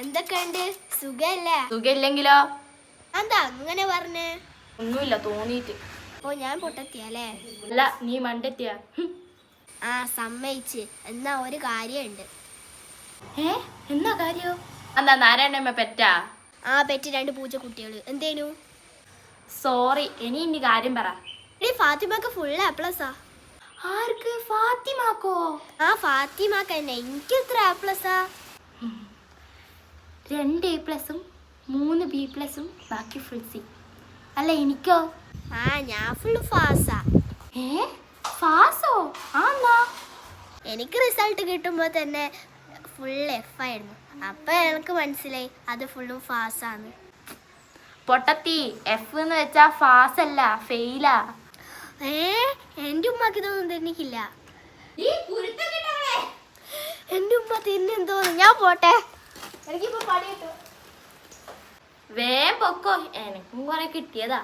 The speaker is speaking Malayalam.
എന്തൊക്കെയുണ്ട്? സുഖല്ലേ? സുഖമില്ലെങ്കിലോ? എന്താ അങ്ങനെ പറഞ്ഞേ? ഒന്നുമില്ല, തോന്നീട്ട്. ഓ, ഞാൻ പൊട്ടത്തിയല്ലേ? അല്ല, നീ മണ്ടെത്തിയ. ആ, സമ്മയിച്ച്. എന്നാ ഒരു കാര്യമുണ്ട്. എന്നാ കാര്യോ? എന്താ നാരായണമ്മ പെറ്റാ? ആ, പെറ്റ് 2 പൂച്ചക്കുട്ടികൾ. എന്തേനു? സോറി, ഇനി കാര്യം പറ. ഫാത്തിമാക്ക് ഫുൾ A+. ആർക്ക്? ഫാത്തിമാക്കോ? ആ, ഫാത്തിമാക്ക് തന്നെ. എനിക്ക് എത്ര A+? 2 A+ഉം 3 B+ഉം ബാക്കി ഫുൾ C. അല്ല, എനിക്കോ? ആ, ഞാൻ ഫുൾ ഫാസാ. ഫാസോ? ആന്നാ? എനിക്ക് റിസൾട്ട് കിട്ടുമ്പോൾ തന്നെ ഫുൾ F ആയിരുന്നു. അപ്പൊ എനിക്ക് മനസ്സിലായി അത് ഫുള്ളും ഫാസാന്ന്. പൊട്ടത്തി, F എന്ന് വെച്ചാ ഫാസ് അല്ല, ഫെയിലാ. എന്റെ ഉമ്മക്ക് ഇതൊന്നും തിന്നിക്കില്ല. എന്റെ ഉമ്മ തിന്നെന്തോന്ന്. ഞാൻ പോട്ടെ, എനിക്കിപ്പോ പണി കിട്ടും. വേഗം പൊക്കോ, എനക്കും കുറെ കിട്ടിയതാ.